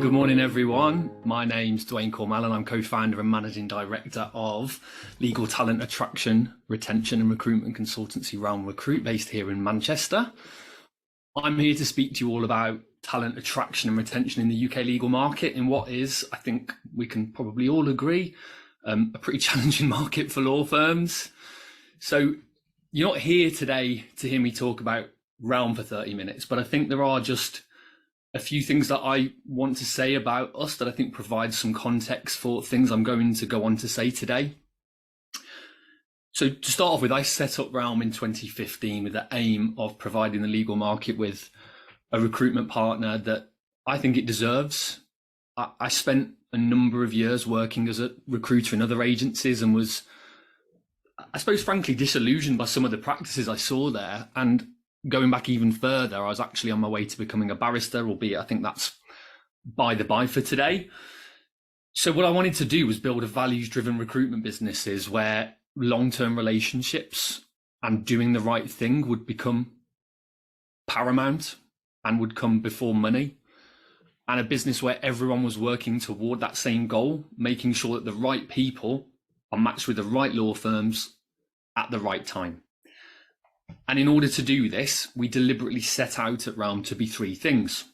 Good morning, everyone. My name's Dwayne Cormel, and I'm co-founder and managing director of legal talent attraction, retention, and recruitment consultancy Realm Recruit, based here in Manchester. I'm here to speak to you all about talent attraction and retention in the UK legal market in what is, I think we can probably all agree, a pretty challenging market for law firms. So you're not here today to hear me talk about Realm for 30 minutes, but I think there are just a few things that I want to say about us that I think provide some context for things I'm going to go on to say today. So to start off with, I set up Realm in 2015 with the aim of providing the legal market with a recruitment partner that I think it deserves. I spent a number of years working as a recruiter in other agencies and was, I suppose, frankly, disillusioned by some of the practices I saw there. And going back even further, I was actually on my way to becoming a barrister, albeit I think that's by the by for today. So what I wanted to do was build a values-driven recruitment businesses where long-term relationships and doing the right thing would become paramount and would come before money. And a business where everyone was working toward that same goal, making sure that the right people are matched with the right law firms at the right time. And in order to do this, we deliberately set out at Realm to be three things.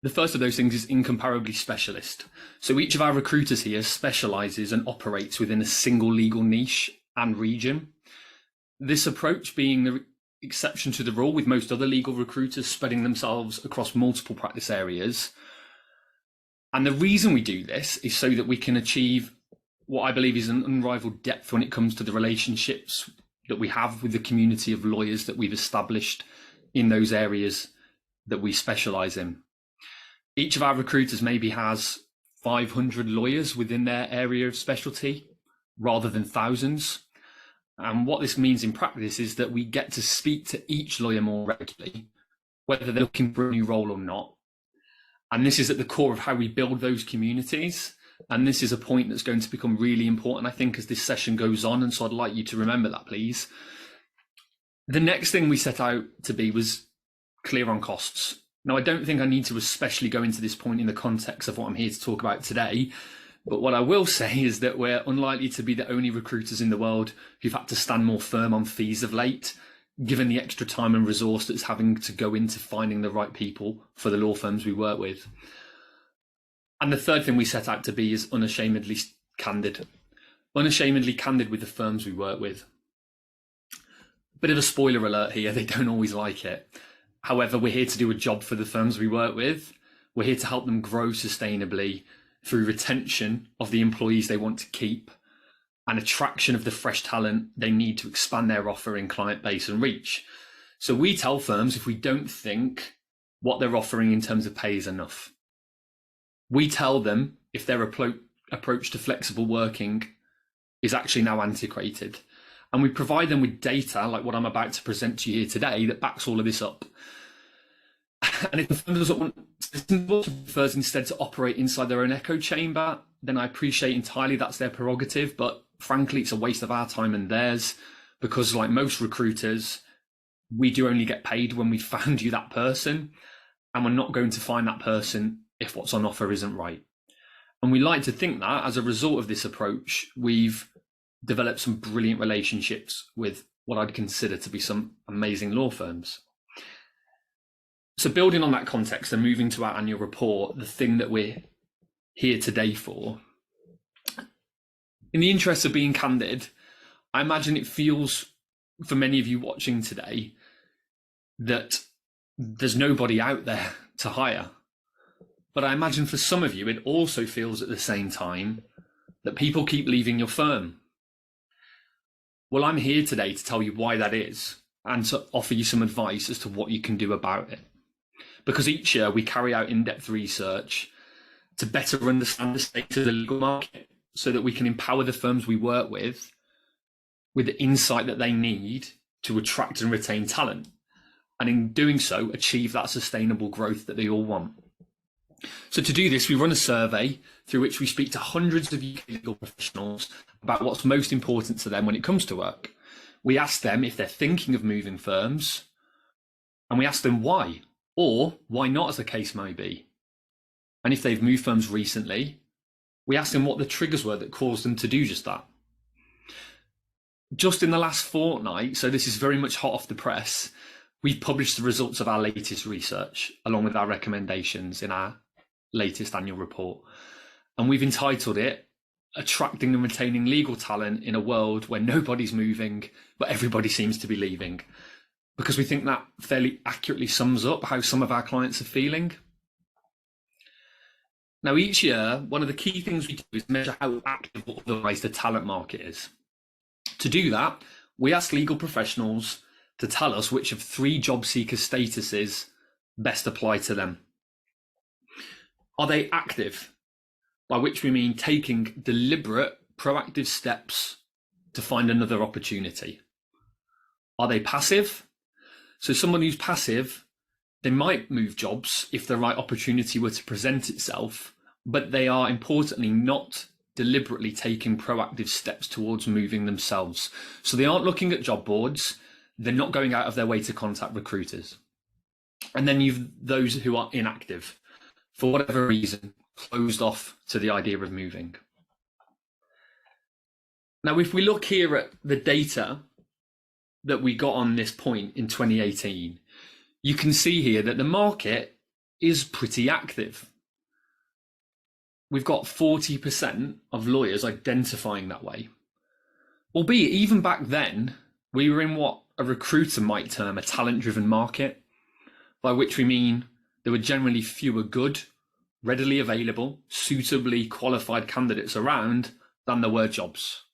The first of those things is incomparably specialist. So each of our recruiters here specializes and operates within a single legal niche and region. This approach being the exception to the rule, with most other legal recruiters spreading themselves across multiple practice areas. And the reason we do this is so that we can achieve what I believe is an unrivaled depth when it comes to the relationships that we have with the community of lawyers that we've established in those areas that we specialize in. Each of our recruiters maybe has 500 lawyers within their area of specialty rather than thousands. And what this means in practice is that we get to speak to each lawyer more regularly, whether they're looking for a new role or not. And this is at the core of how we build those communities. And this is a point that's going to become really important, I think, as this session goes on. And so I'd like you to remember that, please. The next thing we set out to be was clear on costs. Now, I don't think I need to especially go into this point in the context of what I'm here to talk about today. But what I will say is that we're unlikely to be the only recruiters in the world who've had to stand more firm on fees of late, given the extra time and resource that's having to go into finding the right people for the law firms we work with. And the third thing we set out to be is unashamedly candid. Unashamedly candid with the firms we work with. Bit of a spoiler alert here, they don't always like it. However, we're here to do a job for the firms we work with. We're here to help them grow sustainably through retention of the employees they want to keep and attraction of the fresh talent they need to expand their offer in client base and reach. So we tell firms if we don't think what they're offering in terms of pay is enough. We tell them if their approach to flexible working is actually now antiquated. And we provide them with data like what I'm about to present to you here today that backs all of this up. And if the firm doesn't want, prefers instead to operate inside their own echo chamber, then I appreciate entirely that's their prerogative. But frankly, it's a waste of our time and theirs, because like most recruiters, we do only get paid when we found you that person, and we're not going to find that person if what's on offer isn't right. And we like to think that as a result of this approach, we've developed some brilliant relationships with what I'd consider to be some amazing law firms. So building on that context and moving to our annual report, the thing that we're here today for, in the interest of being candid, I imagine it feels for many of you watching today that there's nobody out there to hire. But I imagine for some of you, it also feels at the same time that people keep leaving your firm. Well, I'm here today to tell you why that is and to offer you some advice as to what you can do about it. Because each year we carry out in-depth research to better understand the state of the legal market so that we can empower the firms we work with the insight that they need to attract and retain talent. And in doing so, achieve that sustainable growth that they all want. So to do this, we run a survey through which we speak to hundreds of UK legal professionals about what's most important to them when it comes to work. We ask them if they're thinking of moving firms, and we ask them why, or why not, as the case may be. And if they've moved firms recently, we ask them what the triggers were that caused them to do just that. Just in the last fortnight, so this is very much hot off the press, we've published the results of our latest research along with our recommendations in our latest annual report. And we've entitled it Attracting and Retaining Legal Talent in a World Where Nobody's Moving, but Everybody Seems to Be Leaving. Because we think that fairly accurately sums up how some of our clients are feeling. Now, each year, one of the key things we do is measure how active or otherwise the talent market is. To do that, we ask legal professionals to tell us which of 3 job seeker statuses best apply to them. Are they active? By which we mean taking deliberate, proactive steps to find another opportunity. Are they passive? So someone who's passive, they might move jobs if the right opportunity were to present itself, but they are importantly not deliberately taking proactive steps towards moving themselves. So they aren't looking at job boards, they're not going out of their way to contact recruiters. And then you've those who are inactive, for whatever reason, closed off to the idea of moving. Now, if we look here at the data that we got on this point in 2018, you can see here that the market is pretty active. We've got 40% of lawyers identifying that way. Albeit even back then, we were in what a recruiter might term a talent-driven market, by which we mean there were generally fewer good, readily available, suitably qualified candidates around than there were jobs.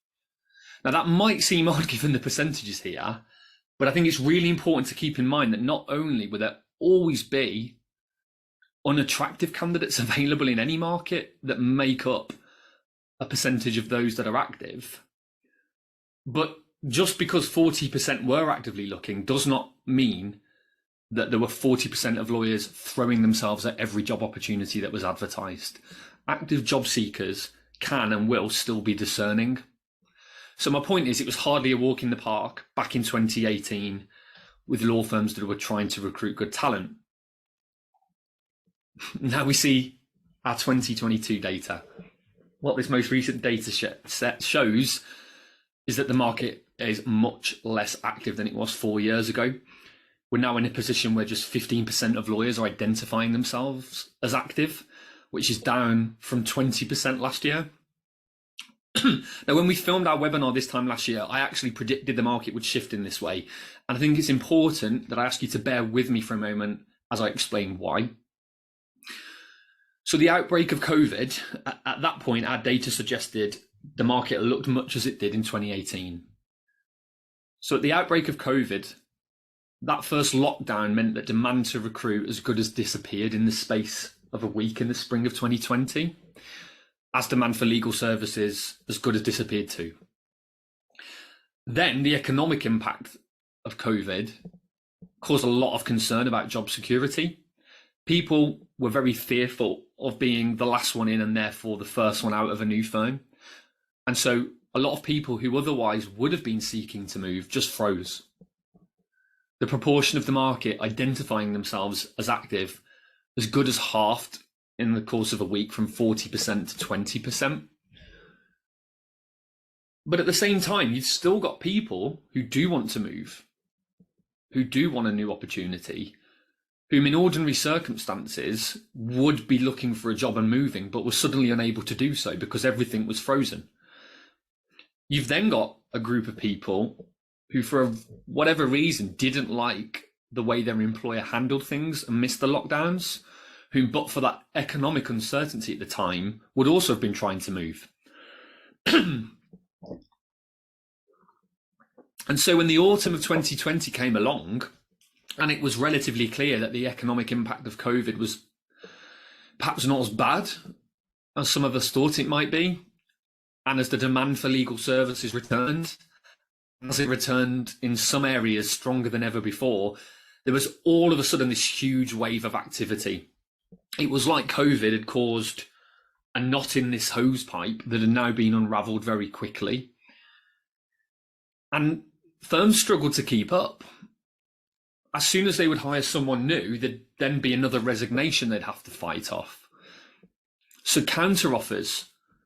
Now that might seem odd given the percentages here, but I think it's really important to keep in mind that not only will there always be unattractive candidates available in any market that make up a percentage of those that are active, but just because 40% were actively looking does not mean that there were 40% of lawyers throwing themselves at every job opportunity that was advertised. Active job seekers can and will still be discerning. So my point is, it was hardly a walk in the park back in 2018 with law firms that were trying to recruit good talent. Now we see our 2022 data. What this most recent data set shows is that the market is much less active than it was 4 years ago. We're now in a position where just 15% of lawyers are identifying themselves as active, which is down from 20% last year. Now, when we filmed our webinar this time last year, I actually predicted the market would shift in this way. And I think it's important that I ask you to bear with me for a moment as I explain why. So the outbreak of COVID, at that point, our data suggested the market looked much as it did in 2018. So at the outbreak of COVID, that first lockdown meant that demand to recruit as good as disappeared in the space of a week in the spring of 2020, as demand for legal services as good as disappeared too. Then the economic impact of COVID caused a lot of concern about job security. People were very fearful of being the last one in and therefore the first one out of a new firm. And so a lot of people who otherwise would have been seeking to move just froze. The proportion of the market identifying themselves as active as good as halved in the course of a week, from 40% to 20%. But at the same time, you've still got people who do want to move, who do want a new opportunity, whom in ordinary circumstances would be looking for a job and moving, but were suddenly unable to do so because everything was frozen. You've then got a group of people who, for whatever reason, didn't like the way their employer handled things and missed the lockdowns, who, but for that economic uncertainty at the time, would also have been trying to move. And so when the autumn of 2020 came along, and it was relatively clear that the economic impact of COVID was perhaps not as bad as some of us thought it might be, and as the demand for legal services returned, as it returned in some areas stronger than ever before, there was all of a sudden this huge wave of activity. It was like COVID had caused a knot in this hose pipe that had now been unravelled very quickly. And firms struggled to keep up. As soon as they would hire someone new, there'd then be another resignation they'd have to fight off. So counter offers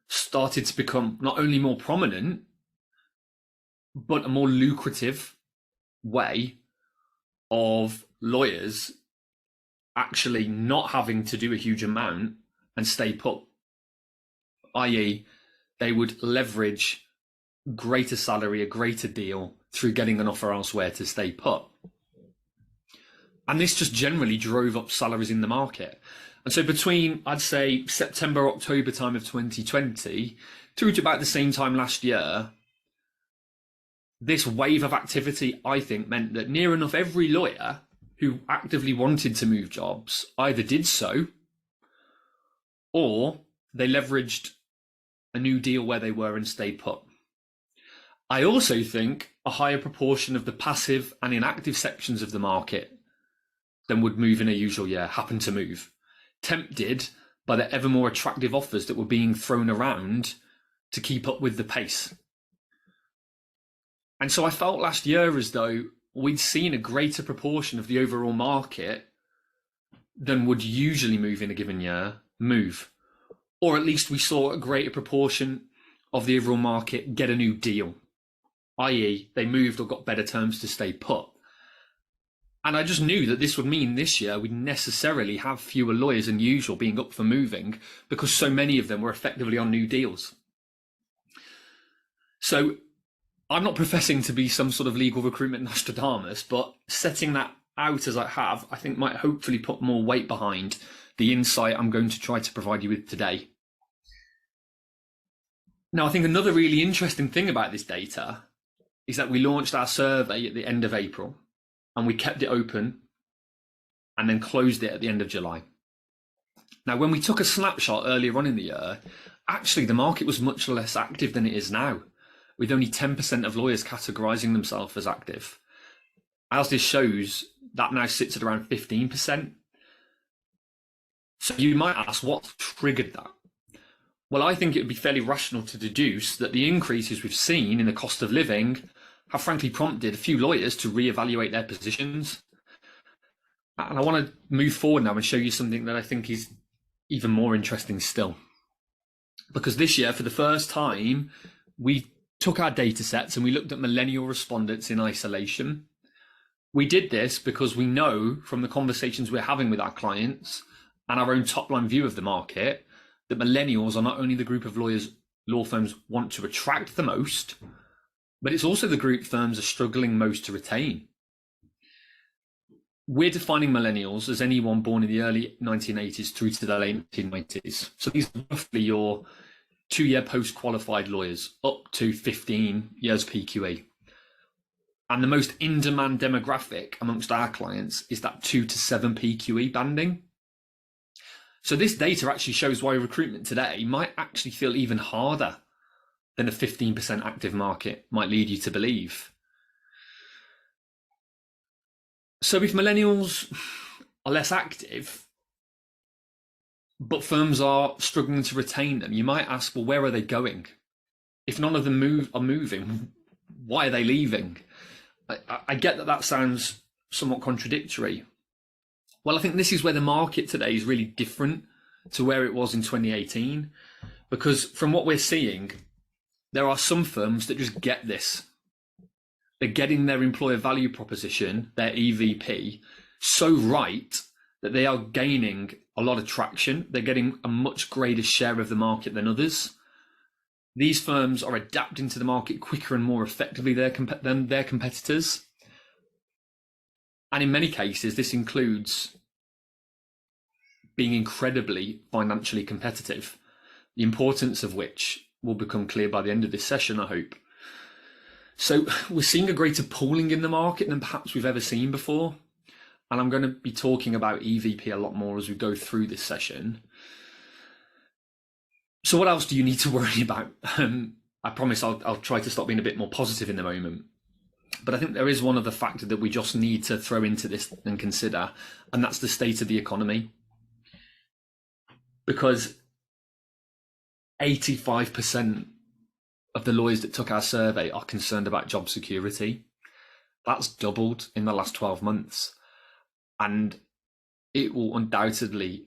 started to become not only more prominent, but a more lucrative way of lawyers actually not having to do a huge amount and stay put, i.e., they would leverage greater salary, a greater deal through getting an offer elsewhere to stay put. And this just generally drove up salaries in the market. And so between, I'd say, September, October time of 2020 through to about the same time last year, this wave of activity, I think, meant that near enough every lawyer who actively wanted to move jobs either did so or they leveraged a new deal where they were and stayed put. I also think a higher proportion of the passive and inactive sections of the market than would move in a usual year happened to move, tempted by the ever more attractive offers that were being thrown around to keep up with the pace. And so I felt last year as though we'd seen a greater proportion of the overall market than would usually move in a given year move. Or at least we saw a greater proportion of the overall market get a new deal, i.e. they moved or got better terms to stay put. And I just knew that this would mean this year we'd necessarily have fewer lawyers than usual being up for moving because so many of them were effectively on new deals. So I'm not professing to be some sort of legal recruitment Nostradamus, but setting that out as I have, I think might hopefully put more weight behind the insight I'm going to try to provide you with today. Now, I think another really interesting thing about this data is that we launched our survey at the end of April and we kept it open and then closed it at the end of July. Now, when we took a snapshot earlier on in the year, actually the market was much less active than it is now, with only 10% of lawyers categorizing themselves as active. As this shows, that now sits at around 15%. So you might ask, what triggered that? Well, I think it would be fairly rational to deduce that the increases we've seen in the cost of living have frankly prompted a few lawyers to reevaluate their positions. And I want to move forward now and show you something that I think is even more interesting still. Because this year, for the first time, we took our data sets and we looked at millennial respondents in isolation. We did this because we know from the conversations we're having with our clients and our own top-line view of the market that millennials are not only the group of lawyers law firms want to attract the most, but it's also the group firms are struggling most to retain. We're defining millennials as anyone born in the early 1980s through to the late 1990s. So these are roughly your 2-year post-qualified lawyers up to 15 years PQE. And the most in-demand demographic amongst our clients is that 2 to 7 PQE banding. So this data actually shows why recruitment today might actually feel even harder than a 15% active market might lead you to believe. So if millennials are less active, but firms are struggling to retain them, you might ask, well, where are they going? If none of them are moving, why are they leaving? I get that that sounds somewhat contradictory. Well, I think this is where the market today is really different to where it was in 2018, because from what we're seeing, there are some firms that just get this. They're getting their employer value proposition, their EVP, so right that they are gaining a lot of traction. They're getting a much greater share of the market than others. These firms are adapting to the market quicker and more effectively than their competitors. And in many cases, this includes being incredibly financially competitive, the importance of which will become clear by the end of this session, I hope. So we're seeing a greater pooling in the market than perhaps we've ever seen before. And I'm going to be talking about EVP a lot more as we go through this session. So what else do you need to worry about? I promise I'll try to stop being a bit more positive in the moment. But I think there is one other factor that we just need to throw into this and consider, and that's the state of the economy. Because 85% of the lawyers that took our survey are concerned about job security. That's doubled in the last 12 months. And it will undoubtedly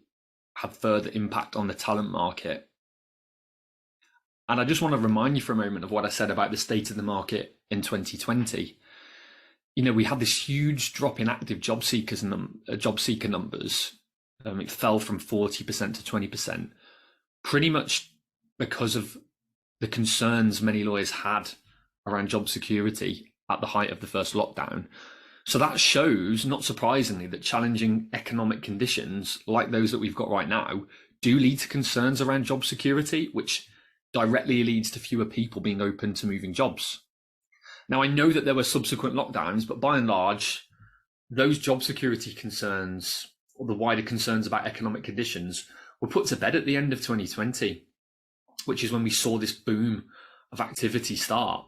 have further impact on the talent market. And I just want to remind you for a moment of what I said about the state of the market in 2020. We had this huge drop in active job seeker numbers. It fell from 40% to 20%, pretty much because of the concerns many lawyers had around job security at the height of the first lockdown. So that shows, not surprisingly, that challenging economic conditions like those that we've got right now do lead to concerns around job security, which directly leads to fewer people being open to moving jobs. Now, I know that there were subsequent lockdowns, but by and large, those job security concerns or the wider concerns about economic conditions were put to bed at the end of 2020, which is when we saw this boom of activity start.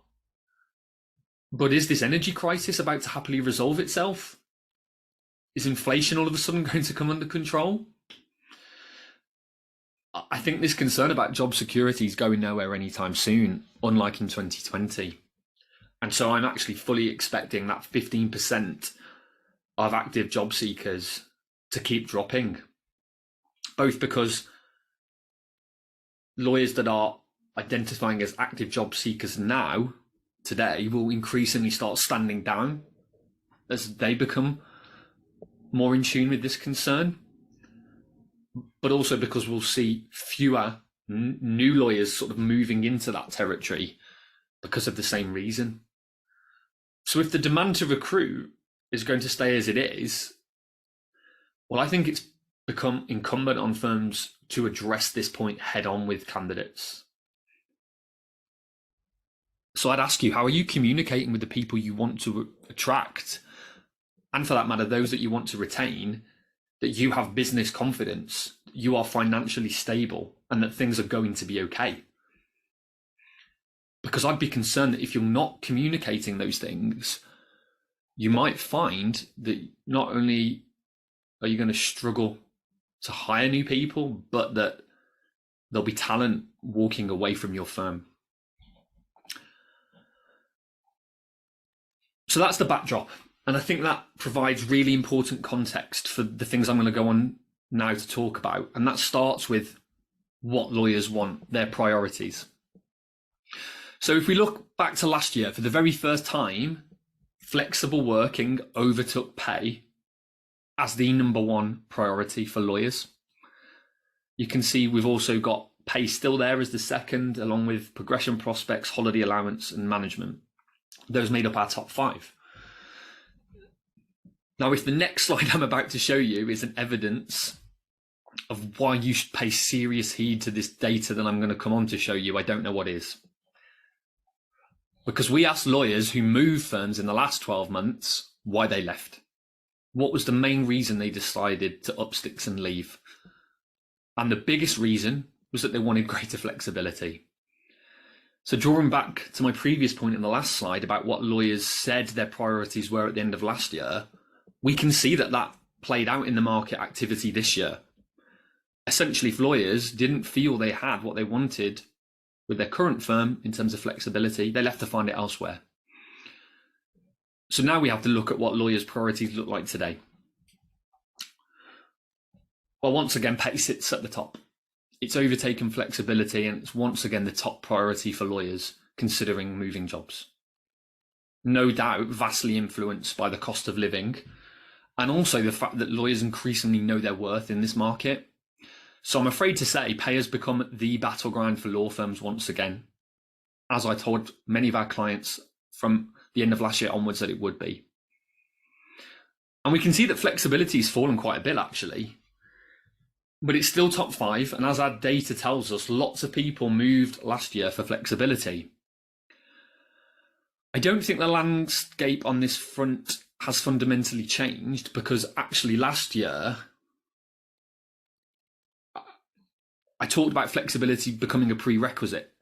But is this energy crisis about to happily resolve itself? Is inflation all of a sudden going to come under control? I think this concern about job security is going nowhere anytime soon, unlike in 2020. And so I'm actually fully expecting that 15% of active job seekers to keep dropping, both because lawyers that are identifying as active job seekers now, today, will increasingly start standing down as they become more in tune with this concern, but also because we'll see fewer new lawyers sort of moving into that territory because of the same reason. So if the demand to recruit is going to stay as it is, well, I think it's become incumbent on firms to address this point head on with candidates. So I'd ask you, how are you communicating with the people you want to attract, and for that matter, those that you want to retain, that you have business confidence, you are financially stable, and that things are going to be okay? Because I'd be concerned that if you're not communicating those things, you might find that not only are you going to struggle to hire new people, but that there'll be talent walking away from your firm. So that's the backdrop. And I think that provides really important context for the things I'm going to go on now to talk about. And that starts with what lawyers want, their priorities. So if we look back to last year, for the very first time, flexible working overtook pay as the number one priority for lawyers. You can see we've also got pay still there as the second, along with progression prospects, holiday allowance, and management. Those made up our top five. Now, if the next slide I'm about to show you is an evidence of why you should pay serious heed to this data that I'm going to come on to show you, I don't know what is. Because we asked lawyers who moved firms in the last 12 months why they left. What was the main reason they decided to up sticks and leave? And the biggest reason was that they wanted greater flexibility. So drawing back to my previous point in the last slide about what lawyers said their priorities were at the end of last year, we can see that that played out in the market activity this year. Essentially, if lawyers didn't feel they had what they wanted with their current firm in terms of flexibility, they left to find it elsewhere. So now we have to look at what lawyers' priorities look like today. Well, once again, pay sits at the top. It's overtaken flexibility, and it's once again the top priority for lawyers considering moving jobs. No doubt vastly influenced by the cost of living, and also the fact that lawyers increasingly know their worth in this market. So I'm afraid to say pay has become the battleground for law firms once again, as I told many of our clients from the end of last year onwards that it would be. And we can see that flexibility has fallen quite a bit, actually. But it's still top five, and as our data tells us, lots of people moved last year for flexibility. I don't think the landscape on this front has fundamentally changed, because actually last year, I talked about flexibility becoming a prerequisite.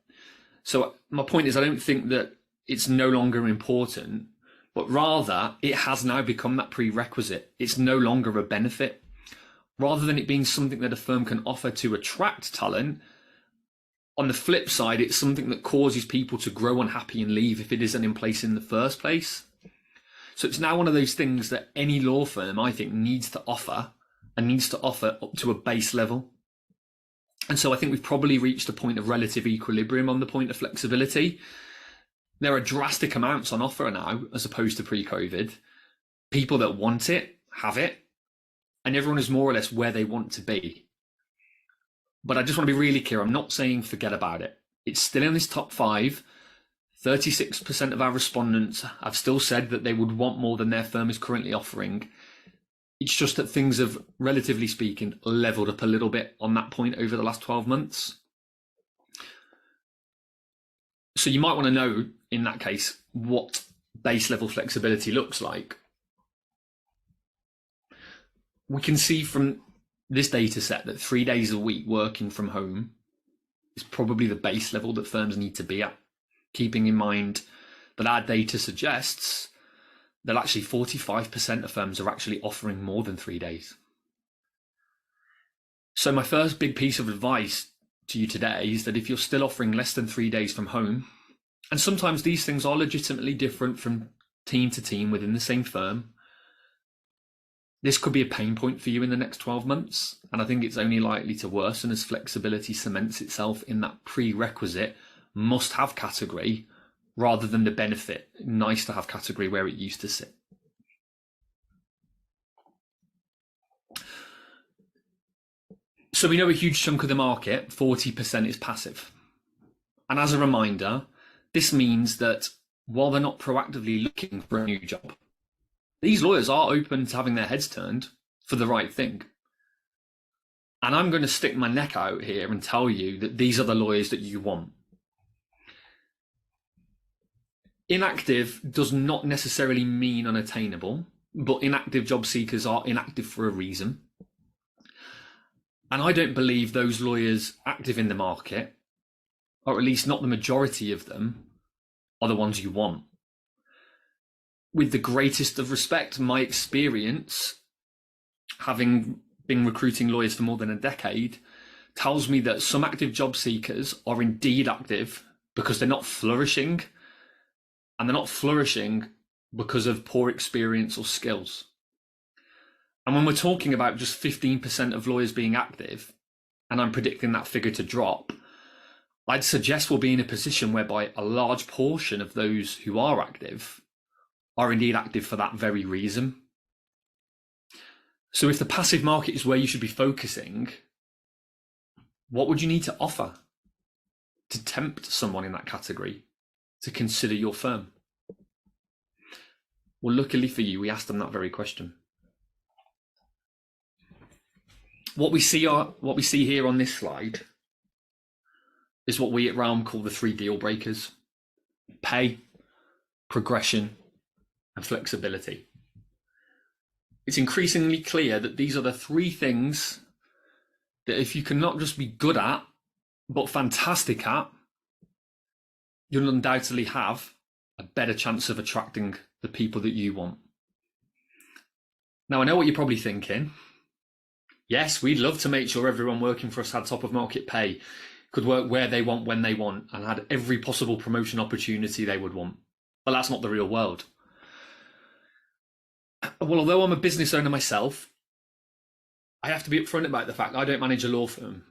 So my point is, I don't think that it's no longer important, but rather it has now become that prerequisite. It's no longer a benefit. Rather than it being something that a firm can offer to attract talent, on the flip side, it's something that causes people to grow unhappy and leave if it isn't in place in the first place. So it's now one of those things that any law firm, I think, needs to offer, and needs to offer up to a base level. And so I think we've probably reached a point of relative equilibrium on the point of flexibility. There are drastic amounts on offer now as opposed to pre-COVID. People that want it have it, and everyone is more or less where they want to be. But I just want to be really clear. I'm not saying forget about it. It's still in this top 5. 36% of our respondents have still said that they would want more than their firm is currently offering. It's just that things have, relatively speaking, leveled up a little bit on that point over the last 12 months. So you might want to know, in that case, what base level flexibility looks like. We can see from this data set that 3 days a week working from home is probably the base level that firms need to be at, keeping in mind that our data suggests that actually 45% of firms are actually offering more than 3 days. So my first big piece of advice to you today is that if you're still offering less than 3 days from home, and sometimes these things are legitimately different from team to team within the same firm, this could be a pain point for you in the next 12 months. And I think it's only likely to worsen as flexibility cements itself in that prerequisite must-have category rather than the benefit, nice-to-have category where it used to sit. So we know a huge chunk of the market, 40%, is passive. And as a reminder, this means that while they're not proactively looking for a new job, these lawyers are open to having their heads turned for the right thing. And I'm going to stick my neck out here and tell you that these are the lawyers that you want. Inactive does not necessarily mean unattainable, but inactive job seekers are inactive for a reason. And I don't believe those lawyers active in the market, or at least not the majority of them, are the ones you want. With the greatest of respect, my experience, having been recruiting lawyers for more than a decade, tells me that some active job seekers are indeed active because they're not flourishing, and they're not flourishing because of poor experience or skills. And when we're talking about just 15% of lawyers being active, and I'm predicting that figure to drop, I'd suggest we'll be in a position whereby a large portion of those who are active are indeed active for that very reason. So if the passive market is where you should be focusing, what would you need to offer to tempt someone in that category to consider your firm? Well, luckily for you, we asked them that very question. What we see here on this slide is what we at Realm call the 3 deal breakers: pay, progression, and flexibility. It's increasingly clear that these are the 3 things that if you can not just be good at, but fantastic at, you'll undoubtedly have a better chance of attracting the people that you want. Now, I know what you're probably thinking. Yes, we'd love to make sure everyone working for us had top of market pay, could work where they want, when they want, and had every possible promotion opportunity they would want. But that's not the real world. Well, although I'm a business owner myself, I have to be upfront about the fact I don't manage a law firm.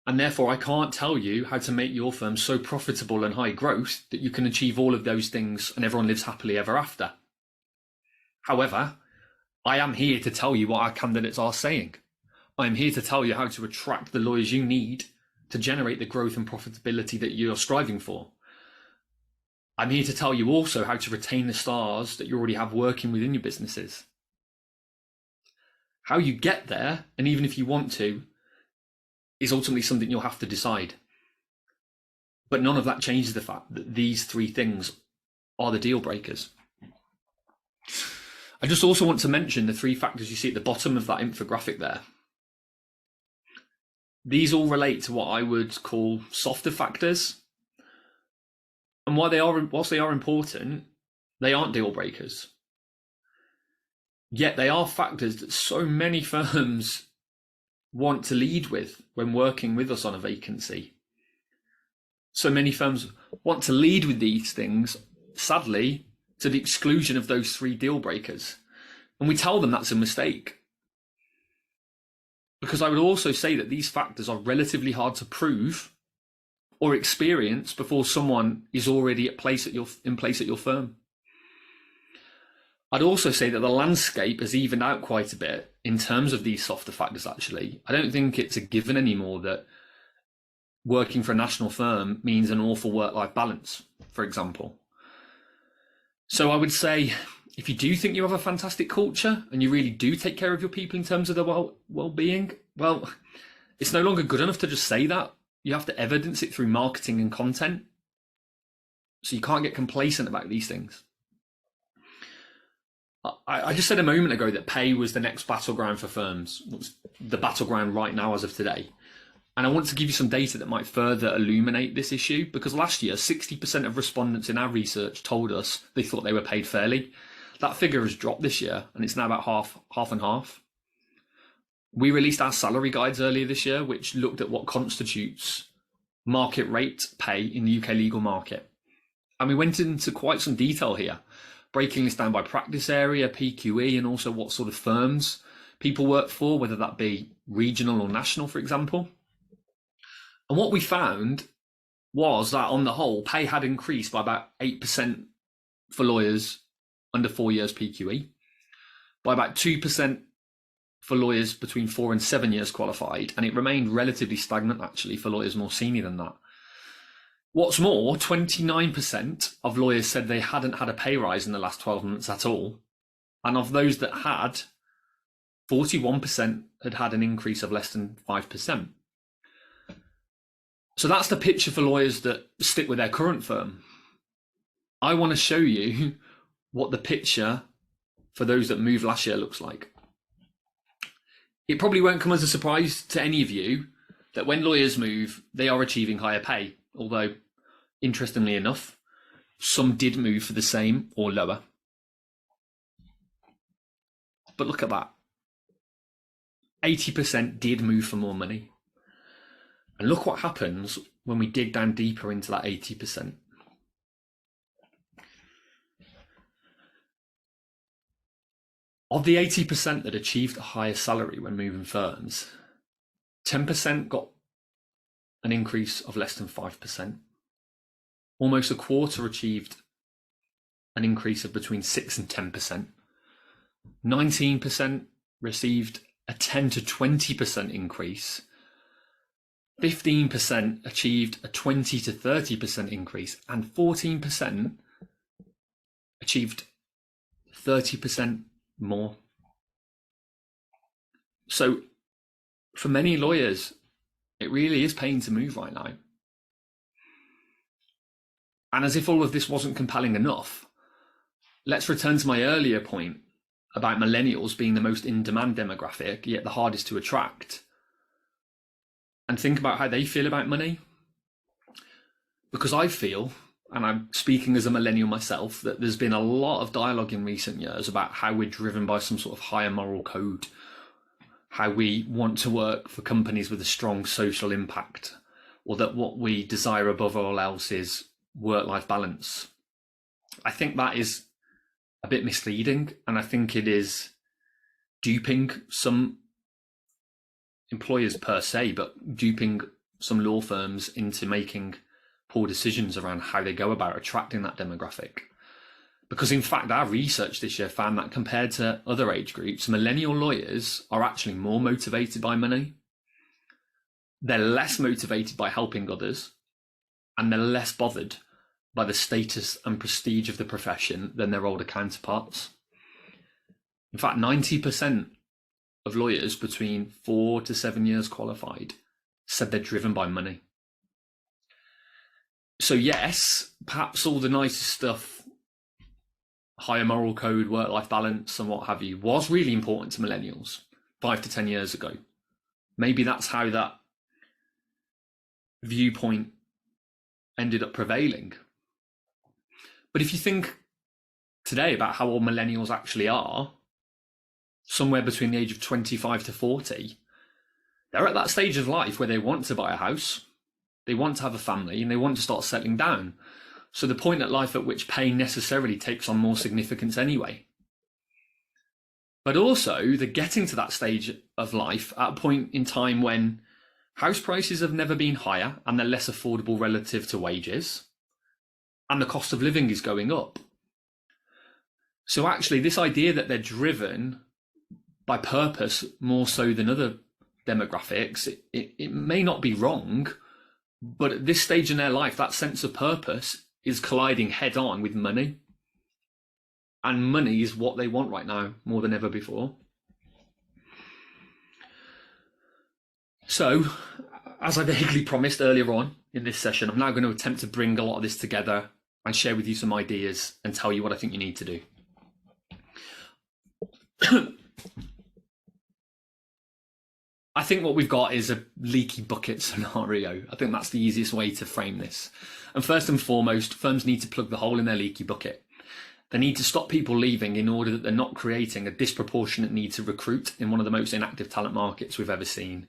And therefore, I can't tell you how to make your firm so profitable and high growth that you can achieve all of those things and everyone lives happily ever after. However, I am here to tell you what our candidates are saying. I'm here to tell you how to attract the lawyers you need to generate the growth and profitability that you're striving for. I'm here to tell you also how to retain the stars that you already have working within your businesses. How you get there, and even if you want to, is ultimately something you'll have to decide. But none of that changes the fact that these 3 things are the deal breakers. I just also want to mention the 3 factors you see at the bottom of that infographic there. These all relate to what I would call softer factors. And whilst they are important, they aren't deal breakers. Yet they are factors that so many firms want to lead with when working with us on a vacancy. So many firms want to lead with these things, sadly, to the exclusion of those 3 deal breakers. And we tell them that's a mistake. Because I would also say that these factors are relatively hard to prove or experience before someone is already in place at your firm. I'd also say that the landscape has evened out quite a bit in terms of these softer factors, actually. I don't think it's a given anymore that working for a national firm means an awful work-life balance, for example. So I would say, if you do think you have a fantastic culture and you really do take care of your people in terms of their well-being, well, it's no longer good enough to just say that. You have to evidence it through marketing and content. So you can't get complacent about these things. I just said a moment ago that pay was the next battleground for firms. It's the battleground right now as of today. And I want to give you some data that might further illuminate this issue, because last year, 60% of respondents in our research told us they thought they were paid fairly. That figure has dropped this year, and it's now about half and half. We released our salary guides earlier this year, which looked at what constitutes market rate pay in the UK legal market. And we went into quite some detail here, breaking this down by practice area, PQE, and also what sort of firms people work for, whether that be regional or national, for example. And what we found was that on the whole, pay had increased by about 8% for lawyers under 4 years PQE, by about 2% for lawyers between 4 and 7 years qualified, and it remained relatively stagnant actually for lawyers more senior than that. What's more, 29% of lawyers said they hadn't had a pay rise in the last 12 months at all, and of those that had, 41% had had an increase of less than 5%. So that's the picture for lawyers that stick with their current firm. I want to show you what the picture for those that moved last year looks like. It probably won't come as a surprise to any of you that when lawyers move, they are achieving higher pay, although, interestingly enough, some did move for the same or lower. But look at that. 80% did move for more money. And look what happens when we dig down deeper into that 80%. Of the 80% that achieved a higher salary when moving firms, 10% got an increase of less than 5%. Almost a quarter achieved an increase of between 6 and 10%. 19% received a 10 to 20% increase. 15% achieved a 20 to 30% increase, and 14% achieved 30% more. So for many lawyers, it really is paying to move right now. And as if all of this wasn't compelling enough, let's return to my earlier point about millennials being the most in-demand demographic, yet the hardest to attract, and think about how they feel about money. Because I feel, and I'm speaking as a millennial myself, that there's been a lot of dialogue in recent years about how we're driven by some sort of higher moral code, how we want to work for companies with a strong social impact, or that what we desire above all else is work-life balance. I think that is a bit misleading, and I think it is duping some employers per se, but duping some law firms into making poor decisions around how they go about attracting that demographic. Because in fact, our research this year found that compared to other age groups, millennial lawyers are actually more motivated by money. They're less motivated by helping others, and they're less bothered by the status and prestige of the profession than their older counterparts. In fact, 90% of lawyers between 4 to 7 years qualified said they're driven by money. So yes, perhaps all the nicest stuff, higher moral code, work-life balance and what have you, was really important to millennials 5 to 10 years ago. Maybe that's how that viewpoint ended up prevailing. But if you think today about how old millennials actually are, somewhere between the age of 25 to 40, they're at that stage of life where they want to buy a house, they want to have a family, and they want to start settling down. So the point at life at which pay necessarily takes on more significance anyway. but also they're getting to that stage of life at a point in time when house prices have never been higher and they're less affordable relative to wages, and the cost of living is going up. So actually, this idea that they're driven by purpose more so than other demographics, it may not be wrong, but at this stage in their life, that sense of purpose is colliding head on with money. And money is what they want right now more than ever before. So, as I vaguely promised earlier on in this session, I'm now going to attempt to bring a lot of this together and share with you some ideas and tell you what I think you need to do. I think what we've got is a leaky bucket scenario. I think that's the easiest way to frame this. And first and foremost, firms need to plug the hole in their leaky bucket. They need to stop people leaving in order that they're not creating a disproportionate need to recruit in one of the most inactive talent markets we've ever seen.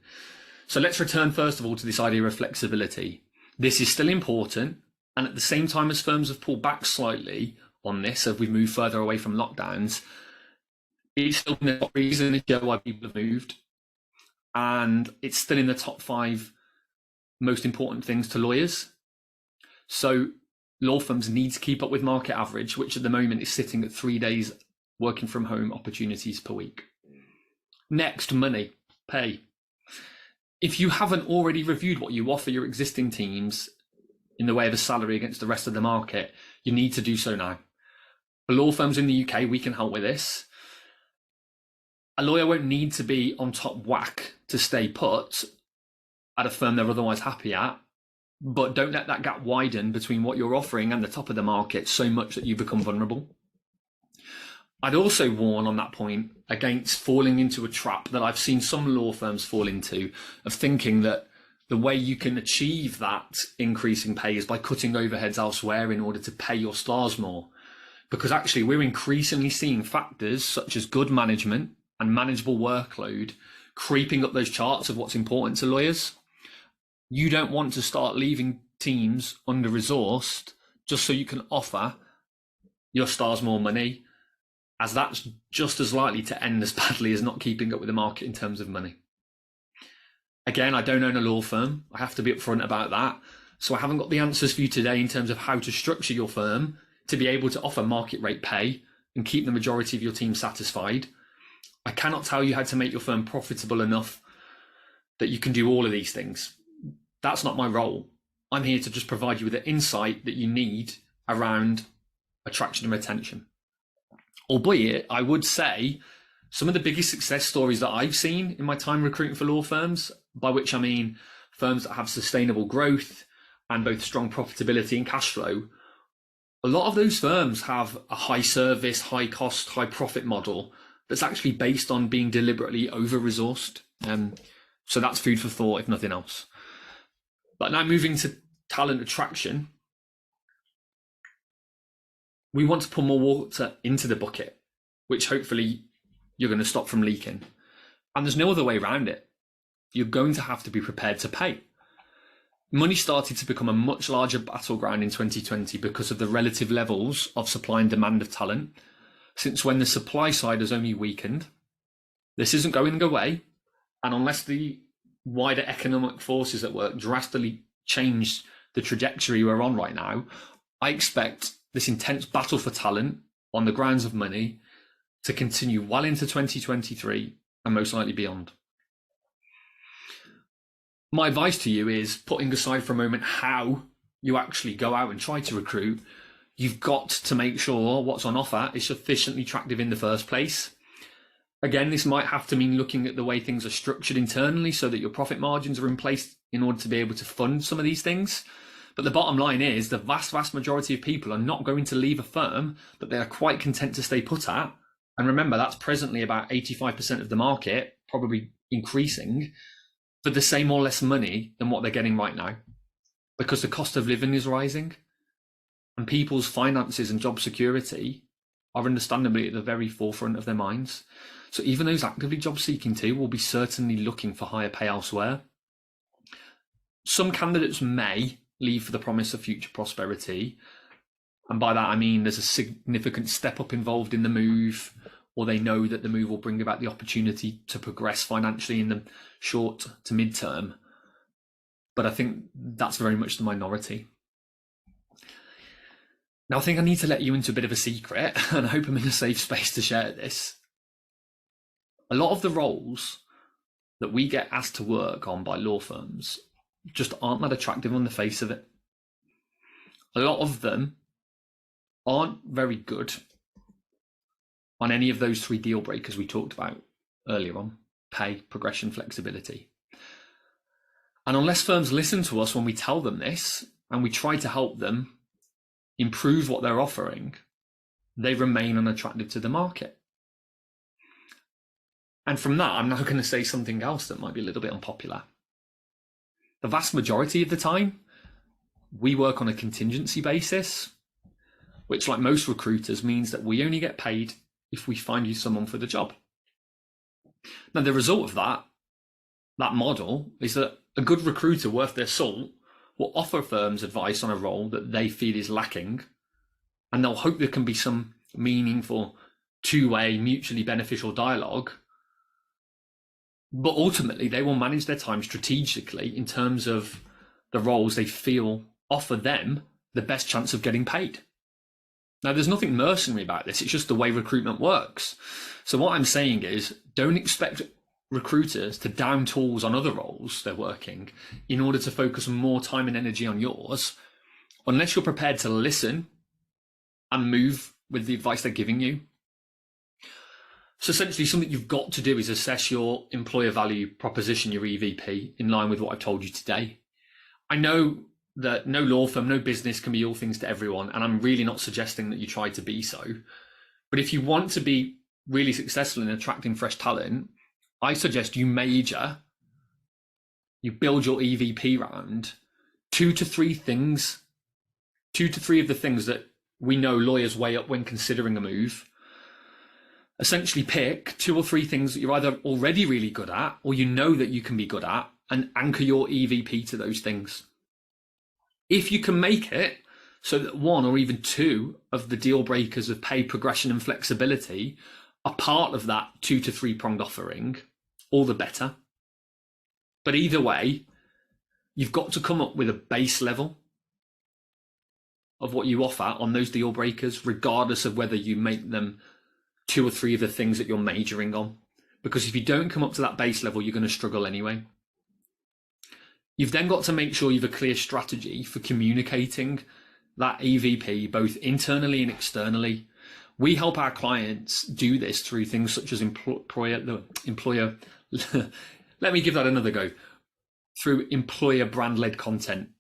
So let's return first of all to this idea of flexibility. This is still important. And at the same time as firms have pulled back slightly on this, as we've moved further away from lockdowns, it's still the top reason to show why people have moved. And it's still in the top 5 most important things to lawyers. So law firms need to keep up with market average, which at the moment is sitting at 3 days working from home opportunities per week. Next, money, pay. If you haven't already reviewed what you offer your existing teams in the way of a salary against the rest of the market, you need to do so now. For law firms in the UK, we can help with this. A lawyer won't need to be on top whack to stay put at a firm they're otherwise happy at, but don't let that gap widen between what you're offering and the top of the market so much that you become vulnerable. I'd also warn on that point against falling into a trap that I've seen some law firms fall into, of thinking that the way you can achieve that increase in pay is by cutting overheads elsewhere in order to pay your stars more. Because actually we're increasingly seeing factors such as good management and manageable workload creeping up those charts of what's important to lawyers. You don't want to start leaving teams under-resourced just so you can offer your stars more money, as that's just as likely to end as badly as not keeping up with the market in terms of money. Again, I don't own a law firm. I have to be upfront about that. So I haven't got the answers for you today in terms of how to structure your firm to be able to offer market rate pay and keep the majority of your team satisfied. I cannot tell you how to make your firm profitable enough that you can do all of these things. That's not my role. I'm here to just provide you with the insight that you need around attraction and retention. Albeit, I would say some of the biggest success stories that I've seen in my time recruiting for law firms, by which I mean firms that have sustainable growth and both strong profitability and cash flow, a lot of those firms have a high service, high cost, high profit model that's actually based on being deliberately over-resourced. So that's food for thought, if nothing else. But now moving to talent attraction, we want to put more water into the bucket, which hopefully you're going to stop from leaking. And there's no other way around it. You're going to have to be prepared to pay. Money started to become a much larger battleground in 2020 because of the relative levels of supply and demand of talent, since when the supply side has only weakened. This isn't going away, and unless the wider economic forces at work drastically change the trajectory we're on right now, I expect this intense battle for talent on the grounds of money to continue well into 2023 and most likely beyond. My advice to you is, putting aside for a moment how you actually go out and try to recruit, you've got to make sure what's on offer is sufficiently attractive in the first place. Again, this might have to mean looking at the way things are structured internally so that your profit margins are in place in order to be able to fund some of these things. But the bottom line is the vast majority of people are not going to leave a firm that they are quite content to stay put at. And remember, that's presently about 85% of the market, probably increasing, for the same or less money than what they're getting right now, because the cost of living is rising and people's finances and job security are understandably at the very forefront of their minds. So even those actively job seeking too will be certainly looking for higher pay elsewhere. Some candidates may leave for the promise of future prosperity. And by that, I mean there's a significant step up involved in the move, or they know that the move will bring about the opportunity to progress financially in the short to mid-term. But I think that's very much the minority. Now, I think I need to let you into a bit of a secret, and I hope I'm in a safe space to share this. A lot of the roles that we get asked to work on by law firms just aren't that attractive on the face of it. A lot of them aren't very good on any of those three deal breakers we talked about earlier on: pay, progression, flexibility. And unless firms listen to us when we tell them this and we try to help them improve what they're offering, they remain unattractive to the market. And from that, I'm now going to say something else that might be a little bit unpopular. The vast majority of the time, we work on a contingency basis, which, like most recruiters, means that we only get paid if we find you someone for the job. Now, the result of that model is that a good recruiter worth their salt will offer firms advice on a role that they feel is lacking, and they'll hope there can be some meaningful two-way mutually beneficial dialogue. But ultimately, they will manage their time strategically in terms of the roles they feel offer them the best chance of getting paid. Now, there's nothing mercenary about this. It's just the way recruitment works. So what I'm saying is, don't expect recruiters to down tools on other roles they're working in order to focus more time and energy on yours, unless you're prepared to listen and move with the advice they're giving you. So essentially, something you've got to do is assess your employer value proposition, your EVP, in line with what I've told you today. I know that no law firm, no business can be all things to everyone, and I'm really not suggesting that you try to be so. But if you want to be really successful in attracting fresh talent, I suggest you build your EVP around two to three of the things that we know lawyers weigh up when considering a move. Essentially pick 2 or 3 things that you're either already really good at or you know that you can be good at, and anchor your EVP to those things. If you can make it so that 1 or even 2 of the deal breakers of pay, progression and flexibility are part of that 2 to 3 pronged offering, all the better. But either way, you've got to come up with a base level of what you offer on those deal breakers, regardless of whether you make them 2 or 3 of the things that you're majoring on. Because if you don't come up to that base level, you're going to struggle anyway. You've then got to make sure you have a clear strategy for communicating that EVP, both internally and externally. We help our clients do this through things such as employer, let me give that another go, through employer brand-led content.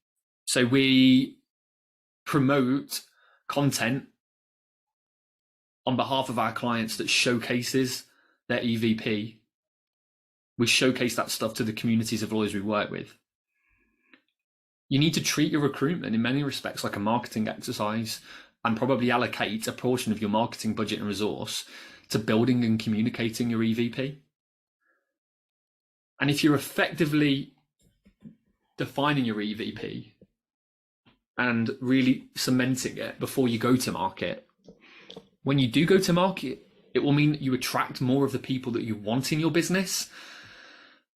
So we promote content on behalf of our clients that showcases their EVP. We showcase that stuff to the communities of lawyers we work with. You need to treat your recruitment in many respects like a marketing exercise, and probably allocate a portion of your marketing budget and resource to building and communicating your EVP. And if you're effectively defining your EVP and really cementing it before you go to market, when you do go to market, it will mean that you attract more of the people that you want in your business,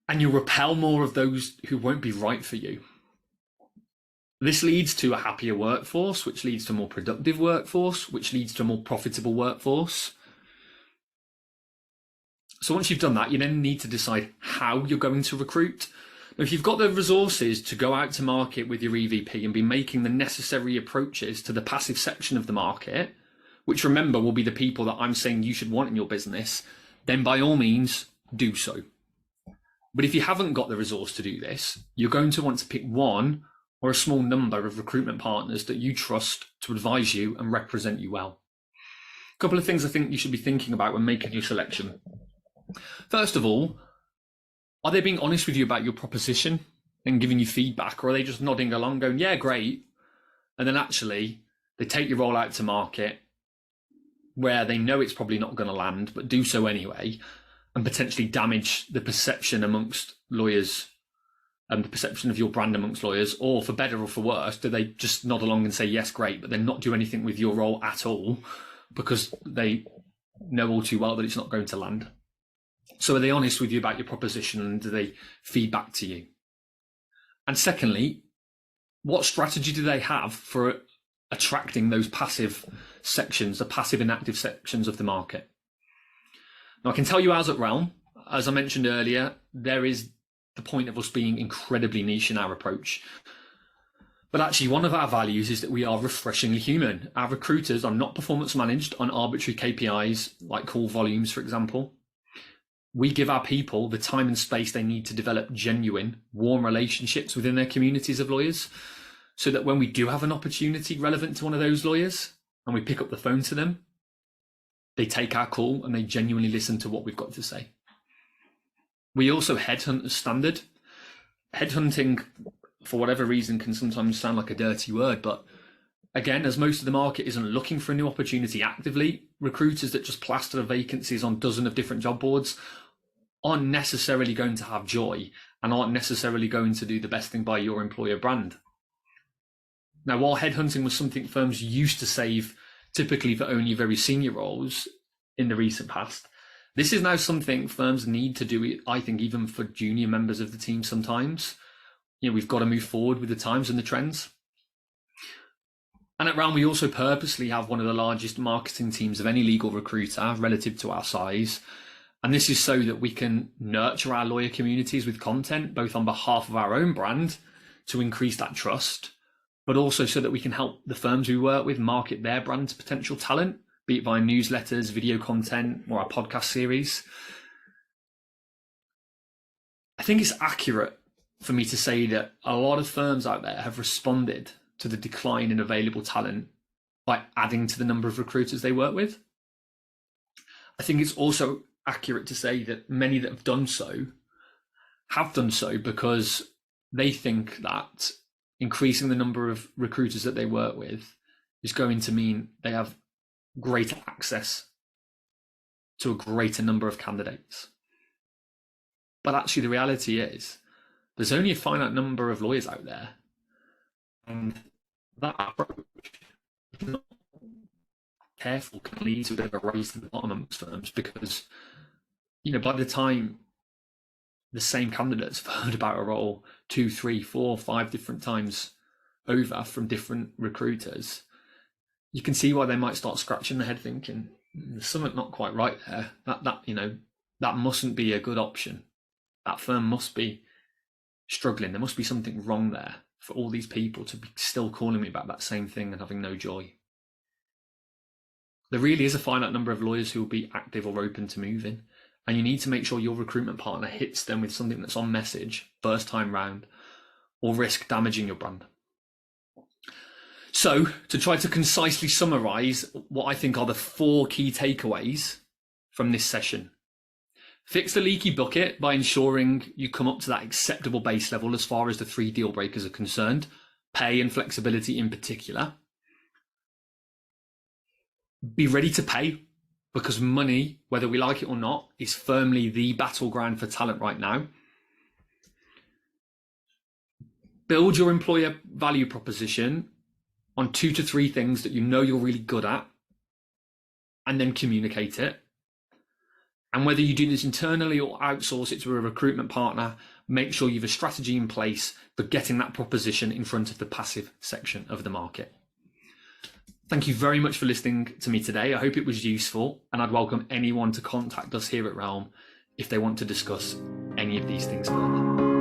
and you repel more of those who won't be right for you. This leads to a happier workforce, which leads to a more productive workforce, which leads to a more profitable workforce. So once you've done that, you then need to decide how you're going to recruit. Now, if you've got the resources to go out to market with your EVP and be making the necessary approaches to the passive section of the market, which remember will be the people that I'm saying you should want in your business, then by all means do so. But if you haven't got the resource to do this, you're going to want to pick one or a small number of recruitment partners that you trust to advise you and represent you well. A couple of things I think you should be thinking about when making your selection. First of all, are they being honest with you about your proposition and giving you feedback, or are they just nodding along going, yeah, great, and then actually they take your role out to market where they know it's probably not going to land, but do so anyway, and potentially damage the perception amongst lawyers and the perception of your brand amongst lawyers? Or for better or for worse, do they just nod along and say, yes, great, but then not do anything with your role at all because they know all too well that it's not going to land. So are they honest with you about your proposition, and do they feed back to you? And secondly, what strategy do they have for attracting those passive sections, the passive inactive sections of the market? Now, I can tell you ours at Realm, as I mentioned earlier, there is the point of us being incredibly niche in our approach. But actually, one of our values is that we are refreshingly human. Our recruiters are not performance managed on arbitrary KPIs like call volumes, for example. We give our people the time and space they need to develop genuine, warm relationships within their communities of lawyers, so that when we do have an opportunity relevant to one of those lawyers and we pick up the phone to them, they take our call and they genuinely listen to what we've got to say. We also headhunt as standard. Headhunting, for whatever reason, can sometimes sound like a dirty word, but again, as most of the market isn't looking for a new opportunity actively, recruiters that just plaster vacancies on dozens of different job boards aren't necessarily going to have joy and aren't necessarily going to do the best thing by your employer brand. Now, while headhunting was something firms used to save typically for only very senior roles in the recent past, this is now something firms need to do, I think, even for junior members of the team sometimes. We've got to move forward with the times and the trends. And at Realm, we also purposely have one of the largest marketing teams of any legal recruiter relative to our size. And this is so that we can nurture our lawyer communities with content, both on behalf of our own brand to increase that trust, but also so that we can help the firms we work with market their brand to potential talent, be it via newsletters, video content, or our podcast series. I think it's accurate for me to say that a lot of firms out there have responded to the decline in available talent by adding to the number of recruiters they work with. I think it's also accurate to say that many that have done so because they think that increasing the number of recruiters that they work with is going to mean they have greater access to a greater number of candidates. But actually, the reality is there's only a finite number of lawyers out there. And that approach, if not careful, can lead to a bit of a race to the bottom amongst firms, because by the time the same candidates have heard about a role 2, 3, 4, 5 different times over from different recruiters, you can see why they might start scratching their head thinking, there's something not quite right there. That mustn't be a good option. That firm must be struggling. There must be something wrong there for all these people to be still calling me about that same thing and having no joy. There really is a finite number of lawyers who will be active or open to moving, and you need to make sure your recruitment partner hits them with something that's on message first time round, or risk damaging your brand. So, to try to concisely summarize what I think are the 4 key takeaways from this session. Fix the leaky bucket by ensuring you come up to that acceptable base level as far as the 3 deal breakers are concerned, pay and flexibility in particular. Be ready to pay, because money, whether we like it or not, is firmly the battleground for talent right now. Build your employer value proposition on 2 to 3 things that you're really good at, and then communicate it. And whether you do this internally or outsource it to a recruitment partner, make sure you have a strategy in place for getting that proposition in front of the passive section of the market. Thank you very much for listening to me today. I hope it was useful, and I'd welcome anyone to contact us here at Realm if they want to discuss any of these things further.